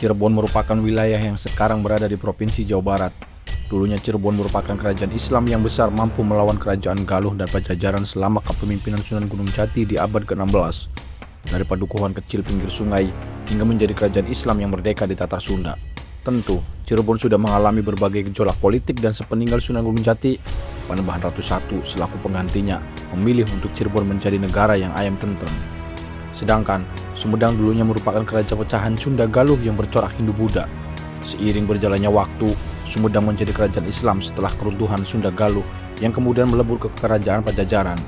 Cirebon merupakan wilayah yang sekarang berada di Provinsi Jawa Barat. Dulunya Cirebon merupakan kerajaan Islam yang besar mampu melawan kerajaan Galuh dan Pajajaran selama kepemimpinan Sunan Gunung Jati di abad ke-16. Dari padukuhan kecil pinggir sungai hingga menjadi kerajaan Islam yang merdeka di Tatar Sunda. Tentu, Cirebon sudah mengalami berbagai gejolak politik dan sepeninggal Sunan Gunung Jati, Panembahan Ratu I selaku penggantinya memilih untuk Cirebon menjadi negara yang ayam tentrem. Sedangkan Sumedang dulunya merupakan kerajaan pecahan Sunda Galuh yang bercorak Hindu-Buddha. Seiring berjalannya waktu, Sumedang menjadi kerajaan Islam setelah keruntuhan Sunda Galuh yang kemudian melebur ke kerajaan Pajajaran.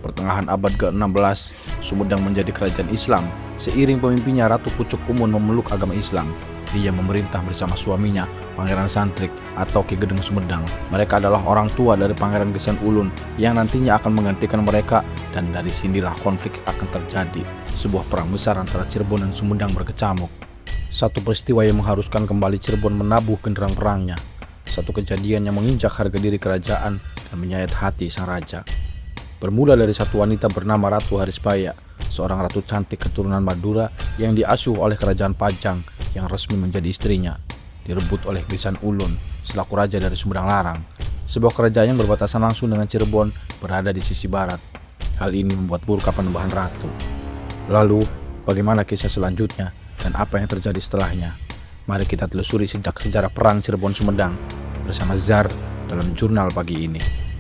Pertengahan abad ke-16, Sumedang menjadi kerajaan Islam seiring pemimpinnya Ratu Pucuk Umun memeluk agama Islam. Dia memerintah bersama suaminya, Pangeran Santrik atau Ki Gedeng Sumedang. Mereka adalah orang tua dari Pangeran Gesan Ulun yang nantinya akan menggantikan mereka, dan dari sinilah konflik akan terjadi. Sebuah perang besar antara Cirebon dan Sumedang berkecamuk. Satu peristiwa yang mengharuskan kembali Cirebon menabuh genderang perangnya. Satu kejadian yang menginjak harga diri kerajaan dan menyayat hati sang raja. Bermula dari satu wanita bernama Ratu Harisbaya, seorang ratu cantik keturunan Madura yang diasuh oleh kerajaan Pajang yang resmi menjadi istrinya, direbut oleh Gesan Ulun selaku raja dari Sumedang Larang. Sebuah kerajaan yang berbatasan langsung dengan Cirebon berada di sisi barat. Hal ini membuat murka Panembahan Ratu. Lalu, bagaimana kisah selanjutnya dan apa yang terjadi setelahnya? Mari kita telusuri sejak sejarah perang Cirebon Sumedang bersama Zar dalam jurnal pagi ini.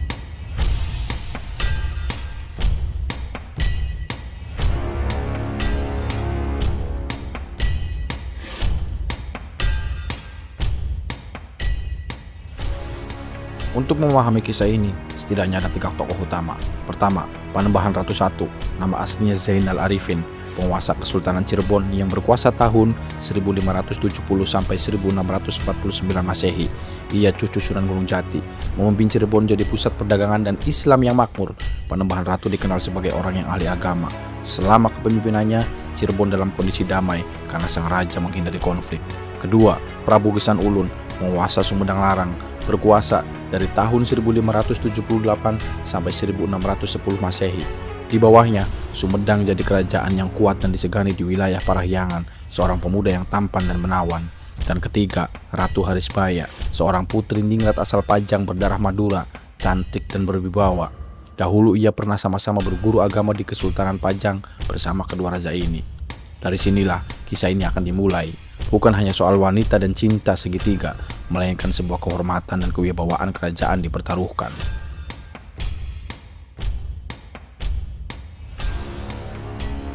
Untuk memahami kisah ini, setidaknya ada 3 tokoh utama. Pertama, Panembahan Ratu I, nama aslinya Zainal Arifin, penguasa Kesultanan Cirebon yang berkuasa tahun 1570 sampai 1649 Masehi. Ia cucu Sunan Gunung Jati, memimpin Cirebon jadi pusat perdagangan dan Islam yang makmur. Panembahan Ratu dikenal sebagai orang yang ahli agama. Selama kepemimpinannya, Cirebon dalam kondisi damai karena sang raja menghindari konflik. Kedua, Prabu Gesan Ulun, penguasa Sumedang Larang, berkuasa dari tahun 1578 sampai 1610 Masehi. Di bawahnya, Sumedang jadi kerajaan yang kuat dan disegani di wilayah Parahyangan, seorang pemuda yang tampan dan menawan. Dan ketiga, Ratu Harisbaya, seorang putri ningrat asal Pajang berdarah Madura, cantik dan berwibawa. Dahulu ia pernah sama-sama berguru agama di Kesultanan Pajang bersama kedua raja ini. Dari sinilah kisah ini akan dimulai. Bukan hanya soal wanita dan cinta segitiga, melainkan sebuah kehormatan dan kewibawaan kerajaan dipertaruhkan.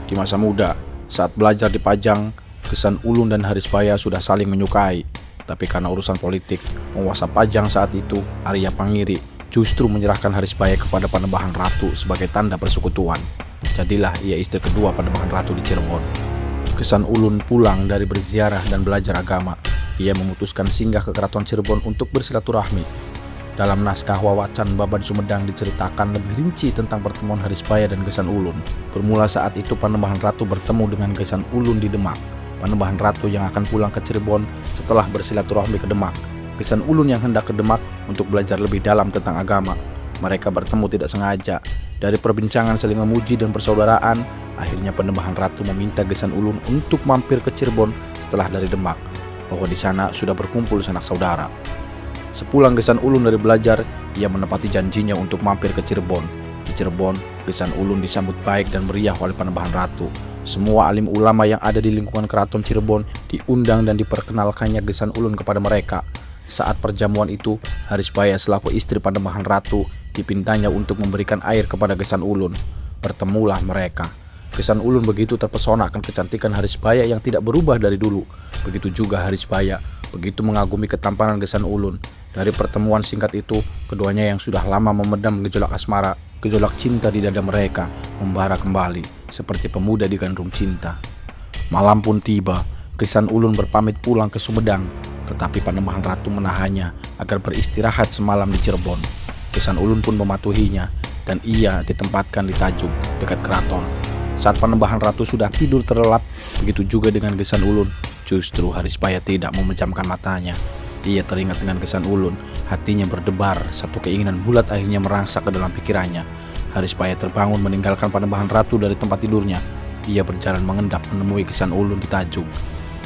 Di masa muda, saat belajar di Pajang, Gesan Ulun dan Harisbaya sudah saling menyukai. Tapi karena urusan politik, penguasa Pajang saat itu, Arya Pangiri, justru menyerahkan Harisbaya kepada Panembahan Ratu sebagai tanda persekutuan. Jadilah ia istri kedua Panembahan Ratu di Cirebon. Gesan Ulun pulang dari berziarah dan belajar agama. Ia memutuskan singgah ke Keraton Cirebon untuk bersilaturahmi. Dalam naskah Wawacan Baban Sumedang diceritakan lebih rinci tentang pertemuan Harisbaya dan Gesan Ulun. Bermula saat itu Panembahan Ratu bertemu dengan Gesan Ulun di Demak. Panembahan Ratu yang akan pulang ke Cirebon setelah bersilaturahmi ke Demak. Gesan Ulun yang hendak ke Demak untuk belajar lebih dalam tentang agama. Mereka bertemu tidak sengaja. Dari perbincangan saling memuji dan persaudaraan, akhirnya Panembahan Ratu meminta Gesan Ulun untuk mampir ke Cirebon setelah dari Demak, bahwa di sana sudah berkumpul sanak saudara. Sepulang Gesan Ulun dari belajar, ia menepati janjinya untuk mampir ke Cirebon. Di Cirebon, Gesan Ulun disambut baik dan meriah oleh Panembahan Ratu. Semua alim ulama yang ada di lingkungan Keraton Cirebon diundang dan diperkenalkannya Gesan Ulun kepada mereka. Saat perjamuan itu, Harisbaya selaku istri Panembahan Ratu dipintanya untuk memberikan air kepada Gesan Ulun. Bertemulah mereka. Gesan Ulun begitu terpesona akan kecantikan Harisbaya yang tidak berubah dari dulu. Begitu juga Harisbaya begitu mengagumi ketampanan Gesan Ulun. Dari pertemuan singkat itu, keduanya yang sudah lama memendam gejolak asmara, gejolak cinta di dada mereka membara kembali seperti pemuda digandrung cinta. Malam pun tiba, Gesan Ulun berpamit pulang ke Sumedang, tetapi Panembahan Ratu menahannya agar beristirahat semalam di Cirebon. Gesan Ulun pun mematuhinya dan ia ditempatkan di Tajuk dekat keraton. Saat Panembahan Ratu sudah tidur terlelap, begitu juga dengan Gesan Ulun. Justru Harisbaya tidak memejamkan matanya. Ia teringat dengan Gesan Ulun, hatinya berdebar, satu keinginan bulat akhirnya merangsak ke dalam pikirannya. Harisbaya terbangun meninggalkan Panembahan Ratu dari tempat tidurnya. Ia berjalan mengendap menemui Gesan Ulun di Tajuk.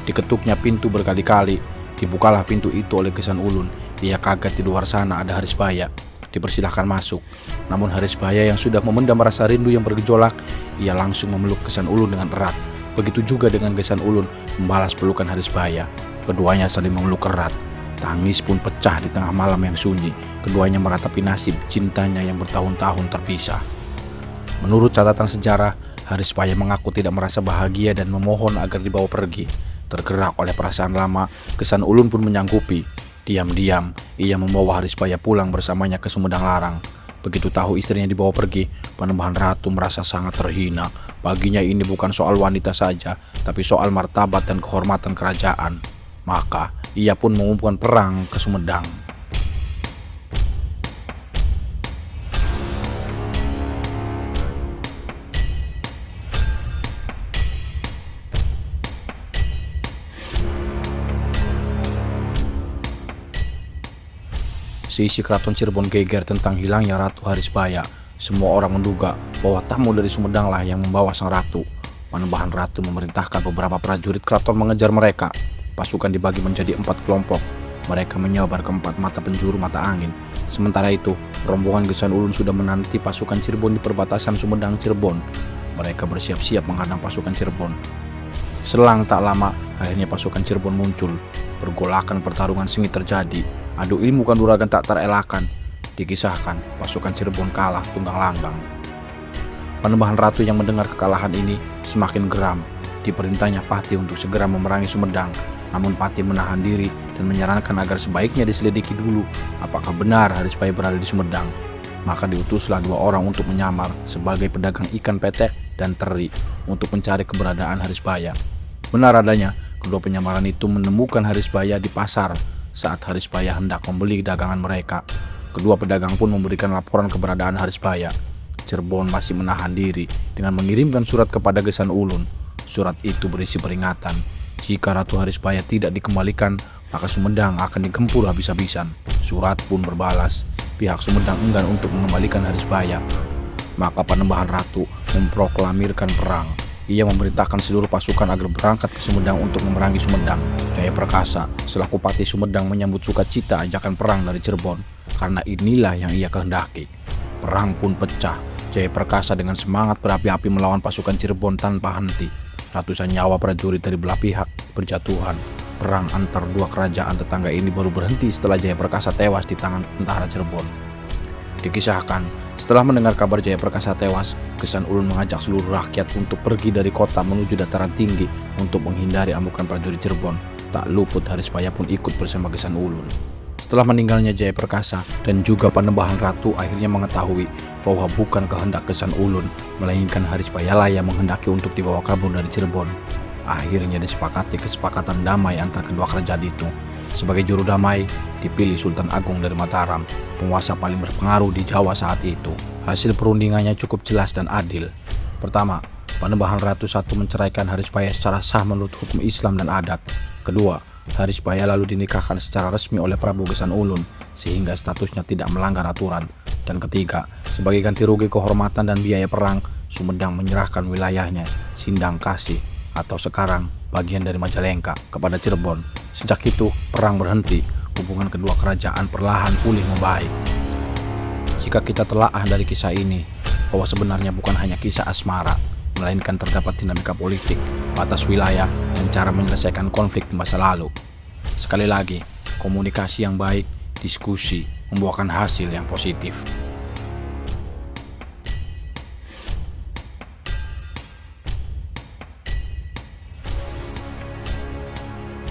Di Diketuknya pintu berkali-kali. Dibukalah pintu itu oleh Gesan Ulun. Ia kaget di luar sana ada Harisbaya. Dipersilahkan masuk. Namun Harisbaya yang sudah memendam rasa rindu yang bergejolak, ia langsung memeluk Gesan Ulun dengan erat. Begitu juga dengan Gesan Ulun membalas pelukan Harisbaya. Keduanya saling memeluk erat. Tangis pun pecah di tengah malam yang sunyi. Keduanya meratapi nasib cintanya yang bertahun-tahun terpisah. Menurut catatan sejarah, Harisbaya mengaku tidak merasa bahagia dan memohon agar dibawa pergi. Tergerak oleh perasaan lama, Gesan Ulun pun menyanggupi. Diam-diam, ia membawa Harisbaya pulang bersamanya ke Sumedang Larang. Begitu tahu istrinya dibawa pergi, Panembahan Ratu merasa sangat terhina. Baginya ini bukan soal wanita saja, tapi soal martabat dan kehormatan kerajaan. Maka, ia pun mengumumkan perang ke Sumedang. Seisi keraton Cirebon geger tentang hilangnya Ratu Harisbaya. Semua orang menduga bahwa tamu dari Sumedang lah yang membawa sang ratu. Panembahan Ratu memerintahkan beberapa prajurit keraton mengejar mereka. Pasukan dibagi menjadi 4 kelompok. Mereka menyebar ke 4 mata penjuru mata angin. Sementara itu, rombongan Gesan Ulun sudah menanti pasukan Cirebon di perbatasan Sumedang Cirebon. Mereka bersiap-siap menghadang pasukan Cirebon. Selang tak lama, akhirnya pasukan Cirebon muncul. Pergolakan pertarungan sengit terjadi. Adu ilmu kanuragan tak terelakkan. Dikisahkan pasukan Cirebon kalah tunggang langgang. Panembahan Ratu yang mendengar kekalahan ini semakin geram. Diperintahnya Pati untuk segera memerangi Sumedang. Namun Pati menahan diri dan menyarankan agar sebaiknya diselidiki dulu apakah benar Harisbaya berada di Sumedang. Maka diutuslah 2 orang untuk menyamar sebagai pedagang ikan petek dan teri untuk mencari keberadaan Harisbaya. Benar adanya, kedua penyamaran itu menemukan Harisbaya di pasar saat Harisbaya hendak membeli dagangan mereka. Kedua pedagang pun memberikan laporan keberadaan Harisbaya. Cirebon masih menahan diri dengan mengirimkan surat kepada Gesan Ulun. Surat itu berisi peringatan, jika Ratu Harisbaya tidak dikembalikan, maka Sumedang akan digempur habis-habisan. Surat pun berbalas, pihak Sumedang enggan untuk mengembalikan Harisbaya. Maka Panembahan Ratu memproklamirkan perang. Ia memerintahkan seluruh pasukan agar berangkat ke Sumedang untuk memerangi Sumedang. Jaya Perkasa selaku Pati Sumedang menyambut sukacita ajakan perang dari Cirebon, karena inilah yang ia kehendaki. Perang pun pecah. Jaya Perkasa dengan semangat berapi-api melawan pasukan Cirebon tanpa henti. Ratusan nyawa prajurit dari belah pihak berjatuhan. Perang antar 2 kerajaan tetangga ini baru berhenti setelah Jaya Perkasa tewas di tangan tentara Cirebon. Dikisahkan, setelah mendengar kabar Jaya Perkasa tewas, Gesan Ulun mengajak seluruh rakyat untuk pergi dari kota menuju dataran tinggi untuk menghindari amukan prajurit Cirebon. Tak luput Harisbaya pun ikut bersama Gesan Ulun. Setelah meninggalnya Jaya Perkasa dan juga Panembahan Ratu akhirnya mengetahui bahwa bukan kehendak Gesan Ulun, melainkan Harisbaya lah yang menghendaki untuk dibawa kabur dari Cirebon. Akhirnya disepakati kesepakatan damai antara kedua kerajaan itu. Sebagai juru damai, dipilih Sultan Agung dari Mataram, penguasa paling berpengaruh di Jawa saat itu. Hasil perundingannya cukup jelas dan adil. Pertama, Panembahan Ratu I menceraikan Harisbaya secara sah menurut hukum Islam dan adat. Kedua, Harisbaya lalu dinikahkan secara resmi oleh Prabu Gesan Ulun, sehingga statusnya tidak melanggar aturan. Dan ketiga, sebagai ganti rugi kehormatan dan biaya perang, Sumedang menyerahkan wilayahnya, Sindang Kasih, atau sekarang bagian dari Majalengka, kepada Cirebon. Sejak itu, perang berhenti. Hubungan kedua kerajaan perlahan pulih membaik. Jika kita telaah dari kisah ini, bahwa sebenarnya bukan hanya kisah asmara, melainkan terdapat dinamika politik, batas wilayah, dan cara menyelesaikan konflik di masa lalu. Sekali lagi, komunikasi yang baik, diskusi, membuahkan hasil yang positif.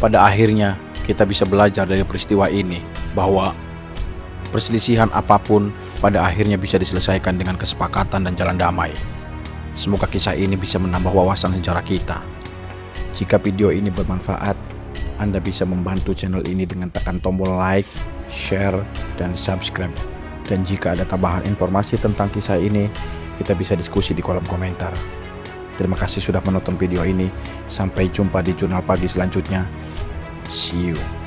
Pada akhirnya, kita bisa belajar dari peristiwa ini bahwa perselisihan apapun pada akhirnya bisa diselesaikan dengan kesepakatan dan jalan damai. Semoga kisah ini bisa menambah wawasan sejarah kita. Jika video ini bermanfaat, Anda bisa membantu channel ini dengan tekan tombol like, share, dan subscribe. Dan jika ada tambahan informasi tentang kisah ini, kita bisa diskusi di kolom komentar. Terima kasih sudah menonton video ini. Sampai jumpa di Jurnal Pagi selanjutnya. See you.